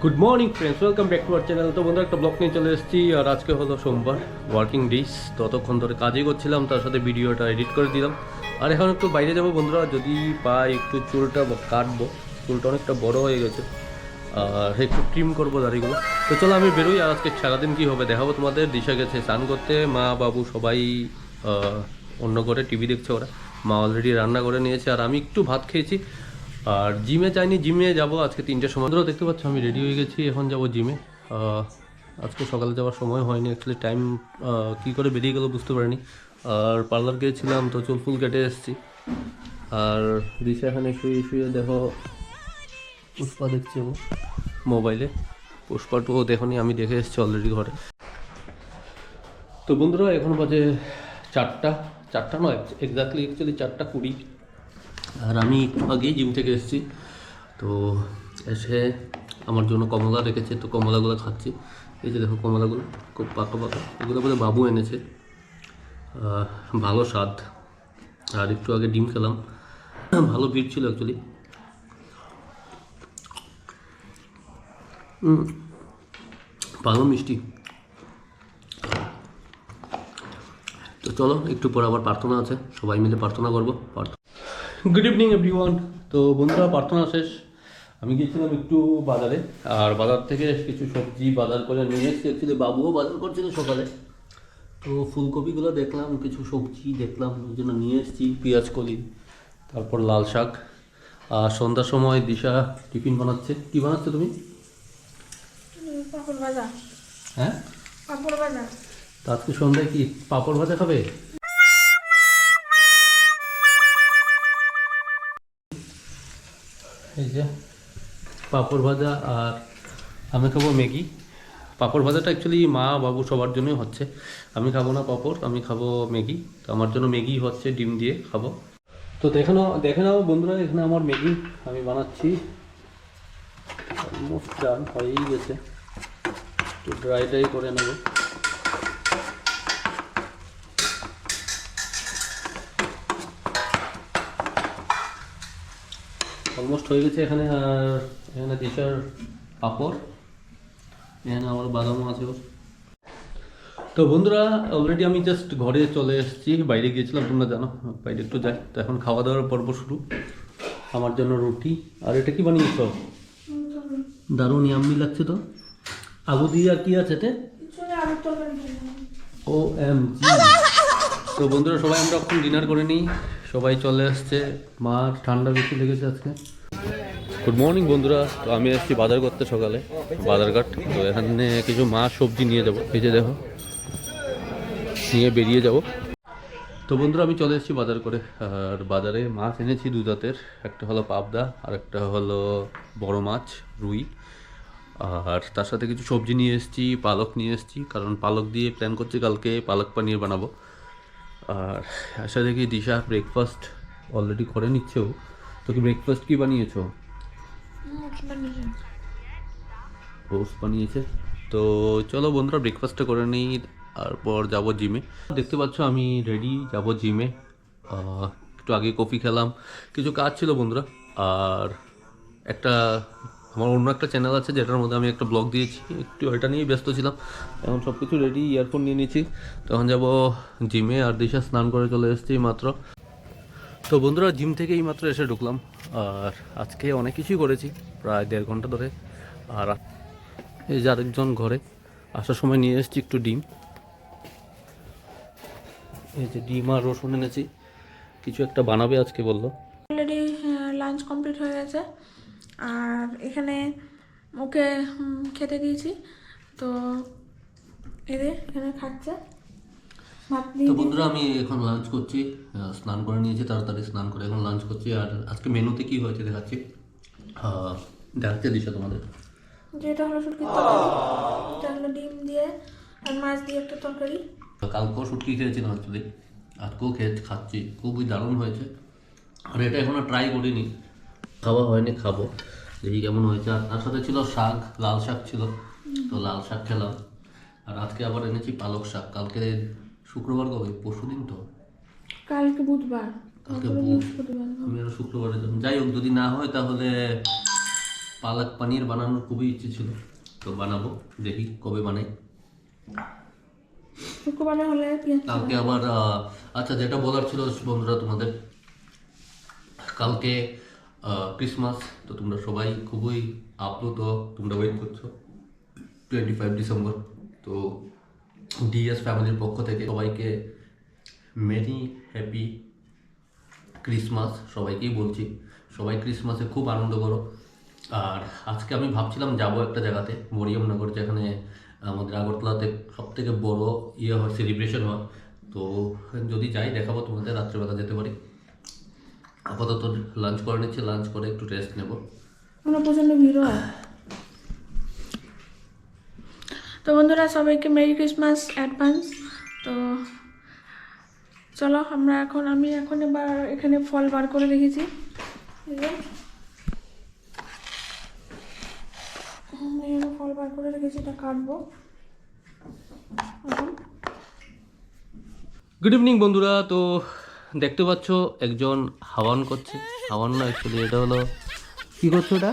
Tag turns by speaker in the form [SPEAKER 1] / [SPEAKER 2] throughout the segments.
[SPEAKER 1] Good morning friends, welcome back to our channel. তো বন্ধুরা, একটা ব্লগ নিয়ে চলে এসেছি। আর আজকে হলো সোমবার, ওয়ার্কিং ডেজ। ততক্ষণ ধরে কাজই করছিলাম, তার সাথে ভিডিওটা এডিট করে দিলাম। আর এখন একটু বাইরে যাবো বন্ধুরা, যদি পাই একটু চুলটা কাটবো। চুলটা অনেকটা বড় হয়ে গেছে, আর একটু ট্রিম করবো দাড়িগুলো। তো চলো আমি বেরোই। আর আজকে সারাদিন কী হবে দেখাবো তোমাদের। দিশা গেছে স্নান করতে, মা বাবু সবাই অন্য করে টিভি দেখছে ওরা। মা অলরেডি রান্না করে নিয়েছে, আর আমি একটু ভাত খেয়েছি। আর জিমে যাইনি, জিমে যাব আজকে 3টের সময়। ধরো দেখতে পাচ্ছ আমি রেডি হয়ে গেছি, এখন যাব জিমে। আজকে সকালে যাওয়ার সময় হয়নি, অ্যাকচুয়ালি টাইম কী করে বেরিয়ে গেলো বুঝতে পারিনি। আর পার্লার গিয়েছিলাম, তো চুল ফুল কেটে এসেছি। আর দিশা এখানে শুয়ে শুয়ে দেখো পুষ্পা দেখছে ও মোবাইলে। পুষ্পা টু দেখনি, আমি দেখে এসেছি অলরেডি ঘরে। তো বন্ধুরা, এখন বাজে 4টা নয়, এক্স্যাক্টলি 4:20। আর আমি একটু আগেই জিম থেকে এসেছি। তো এসে আমার জন্য কমলা রেখেছে, তো কমলাগুলো খাচ্ছি। এই যে দেখো কমলাগুলো খুব পাকা পাকা, এগুলো বলে বাবু এনেছে। ভালো স্বাদ। আর একটু আগে ডিম খেলাম, ভালো ভিড় ছিল অ্যাকচুয়ালি। ভালো মিষ্টি। তো চলো, একটু পর আবার প্রার্থনা আছে, সবাই মিলে প্রার্থনা করবো। Good evening everyone. তো বন্ধুরা, প্রার্থনা শেষ। আমি গিয়েছিলাম একটু বাজারে, আর বাজার থেকে কিছু সবজি বাজার করে নিয়ে এসেছি। অ্যাকচুয়ালি বাবুও বাজার করছিল সকালে, তো ফুলকপিগুলো দেখলাম, কিছু সবজি দেখলাম, ওই জন্য নিয়ে এসেছি। পেঁয়াজ কলি, তারপর লাল শাক। আর সন্ধ্যার সময় দিশা টিফিন বানাচ্ছে। কি বানাচ্ছো তুমি?
[SPEAKER 2] পাপড় ভাজা।
[SPEAKER 1] হ্যাঁ,
[SPEAKER 2] পাপড় ভাজা।
[SPEAKER 1] তো আজকে সন্ধ্যায় কি পাঁপড় ভাজা খাবে? এই যে পাঁপড় ভাজা, আর আমি খাবো ম্যাগি। পাঁপড় ভাজাটা অ্যাকচুয়ালি মা বাবু সবার জন্যই হচ্ছে। আমি খাবো না পাঁপড়, আমি খাবো ম্যাগি। তো আমার জন্য ম্যাগি হচ্ছে, ডিম দিয়ে খাবো। তো দেখে নাও বন্ধুরা, এখানে আমার ম্যাগি আমি বানাচ্ছি। অলমোস্ট ডান হয়েই গেছে, একটু ড্রাই করে নেব। অলমোস্ট হয়ে গেছে এখানে। আর এখানে দিশার পাঁপড়, এখানে আমার বাদামও আছে ওর। তো বন্ধুরা, অলরেডি আমি জাস্ট ঘরে চলে এসেছি। বাইরে গিয়েছিলাম, তোমরা জানো, বাইরে একটু যাই। তো এখন খাওয়া দাওয়ার পর্ব শুরু। আমার জন্য রুটি। আর এটা কি বানিয়েছ? দারুণ ইয়াম্মি লাগছে তো। আলু দিয়ে আর কি আছে এতে? ও এম জি। তো বন্ধুরা, সবাই আমরা এখন ডিনার করে নিই। সবাই চলে আসছে। মার ঠান্ডা বেশি লেগেছে আজকে। গুড মর্নিং বন্ধুরা। তো আমি এসেছি বাজার করতে সকালে, বাজারঘাট। তো এখানে কিছু মাছ সবজি নিয়ে যাবো, এই যে দেখো, নিয়ে বেরিয়ে যাব। তো বন্ধুরা, আমি চলে এসেছি বাজার করে। আর বাজারে মাছ এনেছি 2 জাতের, একটা হলো পাবদা আর একটা হলো বড় মাছ রুই। আর তার সাথে কিছু সবজি নিয়ে এসেছি, পালক নিয়ে এসেছি, কারণ পালক দিয়ে প্ল্যান করছি কালকে পালক পানির বানাবো। আর আশা দেখি দিশা ব্রেকফাস্ট অলরেডি করে নিচ্ছেও। তো কি ব্রেকফাস্ট কি বানিয়েছো? রোস্ট বানিয়েছে। তো চলো বন্ধুরা, ব্রেকফাস্টটা করে নিই, তারপর যাব জিমে। দেখতে পাচ্ছ আমি রেডি, যাব জিমে। একটু আগে কফি খেলাম, কিছু কাজ ছিল বন্ধুরা। আর একটা আমার অন্য একটা চ্যানেল আছে, যেটার মধ্যে আমি একটা ব্লগ দিয়েছি, একটু এটা নিয়েই ব্যস্ত ছিলাম। এখন সব কিছু রেডি, ইয়ারফোন নিয়ে নিয়েছি। তখন যাব জিমে। আর দিশা স্নান করে চলে এসেছি মাত্র। তো বন্ধুরা, জিম থেকে এই মাত্র এসে ঢুকলাম। আর আজকে অনেক কিছুই করেছি, প্রায় 1.5 ঘন্টা ধরে। আর এই যে আরেকজন ঘরে, আসার সময় নিয়ে এসেছি একটু ডিম। এই যে ডিম আর রসুন এনেছি, কিছু একটা বানাবে আজকে বললো।
[SPEAKER 2] অলরেডি লাঞ্চ কমপ্লিট হয়ে গেছে। আর এখানে ওকে খেতে দিয়েছি। তো এখানে খাচ্ছে ভাত দিয়ে।
[SPEAKER 1] তো বন্ধুরা, আমি এখন লাঞ্চ করছি। স্নান করে নিয়েছি, তাড়াতাড়ি স্নান করে এখন লাঞ্চ করছি। আর আজকে মেনুতে কি হয়েছে দেখাচ্ছি, দেখাচ্ছে দিশা তোমাদের।
[SPEAKER 2] যেটা হলো শুটকির তরকারি, এটা হলো ডিম দিয়ে আর মাছ দিয়ে একটা তরকারি।
[SPEAKER 1] কালকেও শুটকি খেয়েছিলাম অ্যাকচুয়ালি, আজকেও খাচ্ছি, খুবই দারুণ হয়েছে। আর এটা এখনো ট্রাই করিনি, খাওয়া হয়নি, খাবো, দেখি কেমন হয়েছে। আর তার সাথে ছিল শাক, লাল শাক ছিল, তো লাল শাক খেলাম। আর আজকে আবার এনেছি পালক শাক। কালকে শুক্রবার, কবে? পরশু দিন তো,
[SPEAKER 2] কালকে বুধবার,
[SPEAKER 1] কালকে
[SPEAKER 2] বৃহস্পতিবার।
[SPEAKER 1] আমি আরো শুক্রবারে যাবো। যাই হোক, যদি না হয় তাহলে পালক পনির বানানোর খুবই ইচ্ছে ছিল, তো বানাবো, দেখি কবে বানাই।
[SPEAKER 2] শুক্রবারে হলে পেঁয়াজ
[SPEAKER 1] কালকে আবার আচ্ছা, যেটা বলার ছিল বন্ধুরা তোমাদের, কালকে ক্রিসমাস, তো তোমরা সবাই খুবই আপ্লুত, তোমরা ওয়েট করছো 25 ডিসেম্বর। তো ডিএস ফ্যামিলির পক্ষ থেকে সবাইকে মেরি হ্যাপি ক্রিসমাস সবাইকেই বলছি। সবাই ক্রিসমাসে খুব আনন্দ করো। আর আজকে আমি ভাবছিলাম যাব একটা জায়গাতে, মরিয়মনগর, যেখানে আমাদের আগরতলাতে সব থেকে বড় ইয়ে হয়, সেলিব্রেশন হয়। তো যদি যাই দেখাবো তোমাদের, রাত্রেবেলা যেতে পারি। আপাতত লাঞ্চ করে নিচ্ছি, লাঞ্চ করে একটু রেস্ট নেব।
[SPEAKER 2] আমরা প্রচণ্ড ভিড় হয়। তো বন্ধুরা, সবাইকে মেরি ক্রিসমাস অ্যাডভান্স। তো চলো আমি এখন এবার এখানে ফল বার করে রেখেছি। এখানে ফল বার করে রেখেছি, এটা কাটবো এখন।
[SPEAKER 1] গুড ইভিনিং বন্ধুরা। তো দেখতে পাচ্ছ একজন হাওয়ান করছে, হাওয়ান না অ্যাকচুয়ালি এটা হলো, কী করছে ওটা,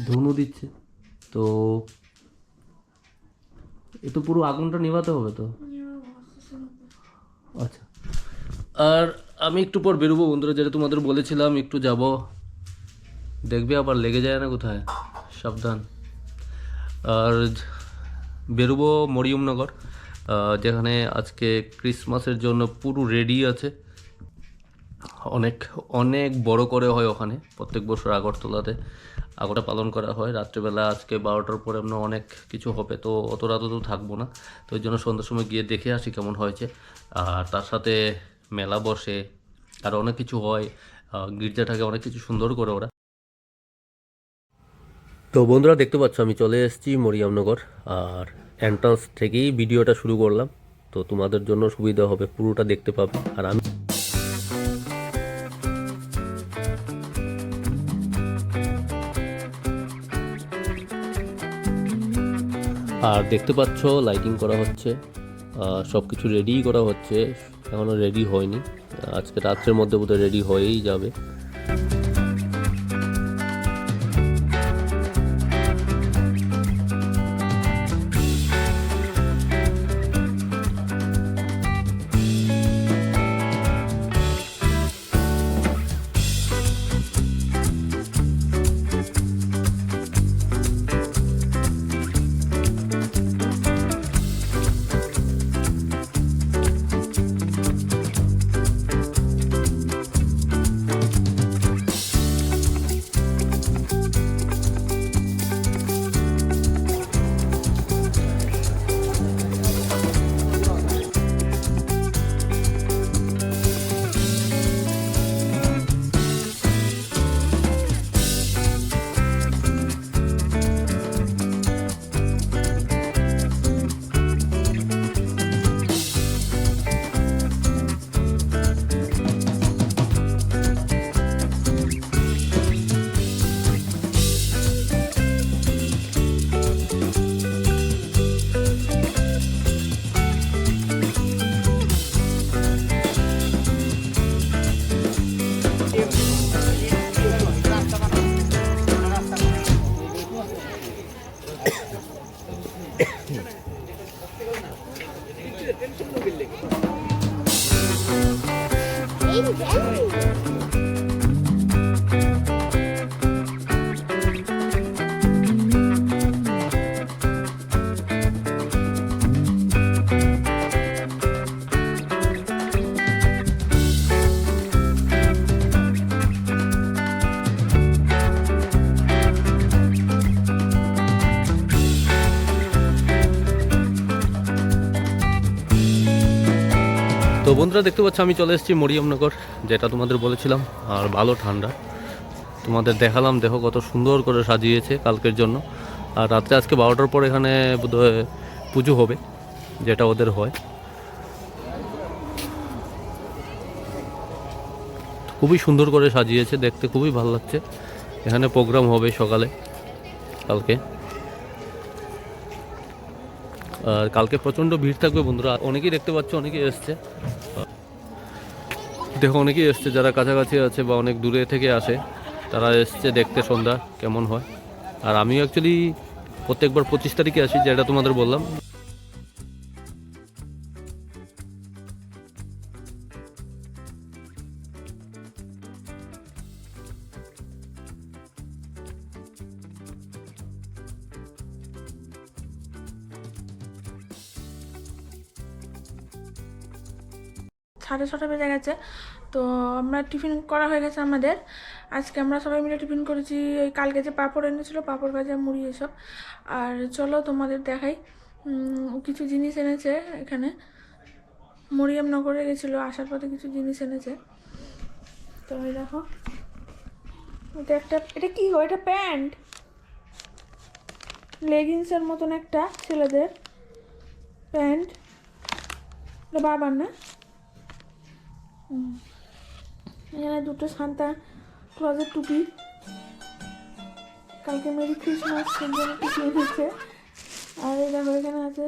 [SPEAKER 1] ধুনু দিচ্ছে। তো এ তো পুরো আগুনটা নিভাতে হবে তো। আচ্ছা, আর আমি একটু পর বেরোবো বন্ধুরা, যেটা তোমাদের বলেছিলাম একটু যাব, দেখবে আবার লেগে যায় না কোথায়, সাবধান। আর বেরোবো মরিয়মনগর, যেখানে আজকে ক্রিসমাসের জন্য পুরো রেডি আছে। অনেক অনেক বড় করে হয় ওখানে, প্রত্যেক বছর আগরতলাতে আগরটা পালন করা হয়। রাত্রেবেলা আজকে 12টার পরে আমরা অনেক কিছু হবে, তো অত রাত তো থাকবো না, তো ওই জন্য সন্ধ্যার সময় গিয়ে দেখে আসি কেমন হয়েছে। আর তার সাথে মেলা বসে, আর অনেক কিছু হয়, গির্জাটাকে অনেক কিছু সুন্দর করে ওরা। তো বন্ধুরা দেখতে পাচ্ছ আমি চলে এসেছি মরিয়মনগর, আর এন্ট্রান্স থেকেই ভিডিওটা শুরু করলাম, তো তোমাদের জন্য সুবিধা হবে, পুরোটা দেখতে পাবে। আর আমি দেখতে পাচ্ছ লাইটিং করা হচ্ছে, সব কিছু রেডি করা হচ্ছে, এখনও রেডি হয়নি, আজকে রাত্রের মধ্যে বোধহয় রেডি হয়েই যাবে। তো বন্ধুরা দেখতে পাচ্ছ আমি চলে এসেছি মরিয়মনগর, যেটা তোমাদের বলেছিলাম, আর ভালো ঠান্ডা, তোমাদের দেখালাম, দেখো কত সুন্দর করে সাজিয়েছে কালকের জন্য। আর রাত্রে আজকে 12টার পর এখানে বোধহয় পুজো হবে, যেটা ওদের হয়। খুবই সুন্দর করে সাজিয়েছে, দেখতে খুবই ভালো লাগছে। এখানে প্রোগ্রাম হবে সকালে কালকে, আর কালকে প্রচণ্ড ভিড় থাকবে বন্ধুরা। অনেকেই দেখতে পাচ্ছ, অনেকেই এসছে, দেখো অনেকেই এসছে যারা কাছাকাছি আছে বা অনেক দূরে থেকে আসে, তারা এসছে দেখতে সন্ধ্যা কেমন হয়। আর আমিও অ্যাকচুয়ালি প্রত্যেকবার 25 তারিখে আসি, যেটা তোমাদের বললাম।
[SPEAKER 2] সাড়ে 6টা বেজে গেছে। তো আমরা টিফিন করা হয়ে গেছে আমাদের। আজকে আমরা সবাই মিলে টিফিন করেছি। ওই কালকে যে পাঁপড় এনেছিলো, পাঁপড় ভাজা, মুড়ি এসব। আর চলো তোমাদের দেখাই, কিছু জিনিস এনেছে এখানে। মরিয়মনগরে গেছিলো, আসার পথে কিছু জিনিস এনেছে। তো এই দেখো, এটা কি হয়? এটা প্যান্ট, লেগিংসের মতন একটা ছেলেদের প্যান্ট। এটা বাবার না? এখানে দুটো সান্তা ক্লজের টুপি। কালকে মেরি ক্রিসমাস জন্য টুপি এনেছে। আর এই দেখো এখানে আছে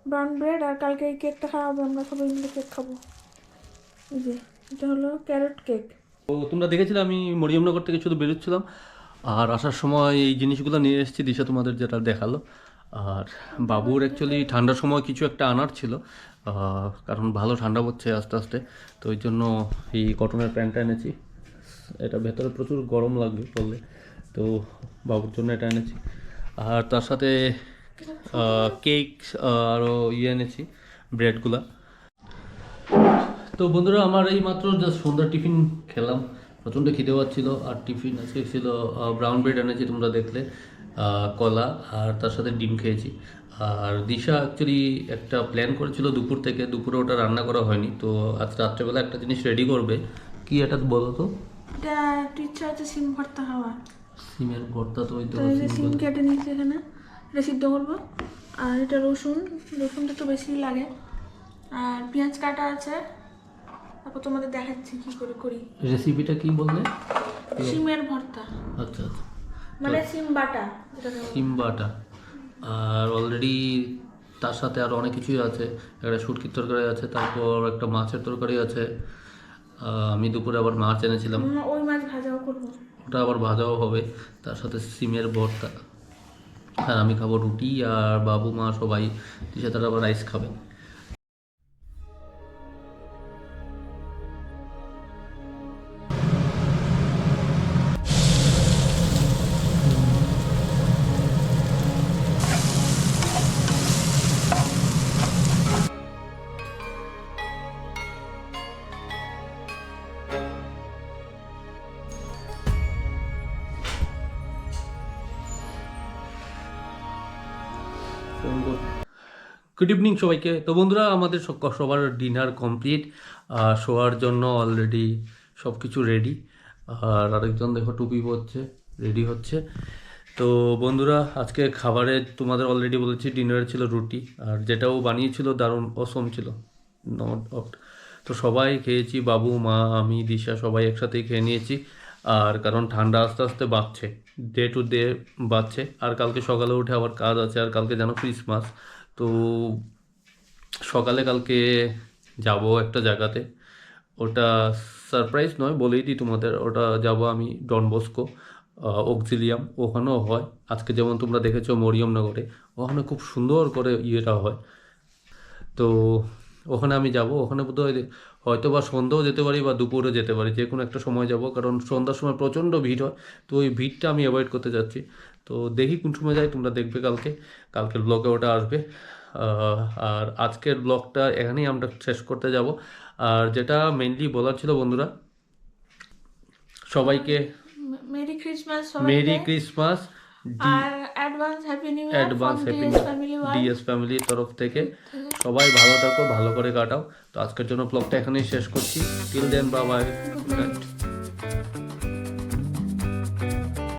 [SPEAKER 2] ব্রাউন ব্রেড। আর কালকে এই কেকটা খাওয়াবো, আমরা সবাই মিলে কেক খাবো। এই যে এটা হলো ক্যারট কেক।
[SPEAKER 1] তো তোমরা দেখেছিলে আমি মরিয়মনগর থেকে শুধু বেরোচ্ছিলাম, আর আসার সময় এই জিনিসগুলো নিয়ে এসেছি, দিশা তোমাদের যেটা দেখালো। আর বাবুর অ্যাকচুয়ালি ঠান্ডার সময় কিছু একটা আনার ছিল, কারণ ভালো ঠান্ডা পড়ছে আস্তে আস্তে। তো ওই জন্য এই কটনের প্যান্টটা এনেছি। এটা ভেতরে প্রচুর গরম লাগবে পরলে, তো বাবুর জন্য এটা এনেছি। আর তার সাথে কেক আরও এনেছি, ব্রেডগুলা। তো বন্ধুরা, আমার এই মাত্র জাস্ট সন্ধ্যার টিফিন খেলাম, প্রচণ্ড খিদে পাচ্ছিল। আর টিফিন আজকে ছিল ব্রাউন ব্রেড এনেছি, তোমরা দেখলে, কলা, আর তার সাথে ডিম খেয়েছি। আর দিশা অ্যাকচুয়ালি একটা প্ল্যান করেছিল দুপুর থেকে, দুপুরে ওটা রান্না করা হয়নি। তো আজ রাত্রেবেলা একটা জিনিস রেডি করবে। কি এটা বলো তো?
[SPEAKER 2] এটা একটু ইচ্ছা হচ্ছে সিম ভর্তা খাওয়া।
[SPEAKER 1] সিমের ভর্তা? তো ওই তো
[SPEAKER 2] সিম কেটে নিচ্ছি এখানে, এটা সিদ্ধ করবো। আর এটা রসুনটা একটু বেশি লাগে। আর পেঁয়াজ কাটা আছে। তারপর তোমাদের দেখাচ্ছি কি করে করি।
[SPEAKER 1] রেসিপিটা কি বললে?
[SPEAKER 2] সিমের ভর্তা,
[SPEAKER 1] আচ্ছা আচ্ছা,
[SPEAKER 2] মানে সিম বাটা।
[SPEAKER 1] সিম বাটা। আর অলরেডি তার সাথে আরও অনেক কিছুই আছে। একটা শুটকির তরকারি আছে, তারপর একটা মাছের তরকারি আছে। আমি দুপুরে আবার মাছ এনেছিলাম,
[SPEAKER 2] ওই মাছ ভাজাও করবো,
[SPEAKER 1] ওটা আবার ভাজাও হবে। তার সাথে সিমের ভর্তা। আর আমি খাবো রুটি, আর বাবু মা সবাই সাথে আবার রাইস খাবে। গুড ইভিনিং সবাইকে। তো বন্ধুরা, আমাদের সবার ডিনার কমপ্লিট, শোয়ার জন্য অলরেডি সব কিছু রেডি। আর আরেকজন দেখো টুপি পরছে, রেডি হচ্ছে। তো বন্ধুরা, আজকে খাবারে তোমাদের অলরেডি বলেছি, ডিনারে ছিল রুটি, আর যেটাও বানিয়েছিল দারুণ অসম ছিল, নট অফ। তো সবাই খেয়েছি, বাবু মা আমি দিশা সবাই একসাথেই খেয়ে নিয়েছি। আর কারণ ঠান্ডা আস্তে আস্তে বাড়ছে, ডে টু ডে বাড়ছে। আর কালকে সকালে উঠে আবার কাজ আছে, আর কালকে যেন ক্রিসমাস। তো সকালে কালকে যাব একটা জায়গাতে, ওটা সারপ্রাইজ নয়, বলেই দিই তোমাদের। ওটা যাব আমি ডন বস্কো অক্সিলিয়াম, ওখানেও হয়। আজকে যেমন তোমরা দেখেছো মরিয়মনগরে, ওখানে খুব সুন্দর করে ইয়েটা হয়। তো ওখানে আমি যাব। ওখানে বোধহয় হয়তো বা সন্ধ্যাও যেতে পারি বা দুপুরে যেতে পারি, যে কোনো একটা সময় যাব, কারণ সন্ধ্যার সময় প্রচণ্ড ভিড় হয়। তো ওই ভিড়টা আমি অ্যাভয়েড করতে যাচ্ছি। তো দেখি কোন সময় যাই, তোমরা দেখবে কালকের ব্লগে ওটা আসবে। আর আজকের ব্লগটা এখানেই আমরা শেষ করতে যাব। আর যেটা মেইনলি বলার ছিল বন্ধুরা, সবাইকে
[SPEAKER 2] মেরি ক্রিসমাস,
[SPEAKER 1] মেরি ক্রিসমাস,
[SPEAKER 2] আর advance happy new year
[SPEAKER 1] advance happy
[SPEAKER 2] family
[SPEAKER 1] DS ফ্যামিলির তরফ থেকে। সবাই ভালো থাকো, ভালো করে কাটাও। তো আজকের জন্য ব্লগটা এখানেই শেষ করছি। Till then, bye bye, good night.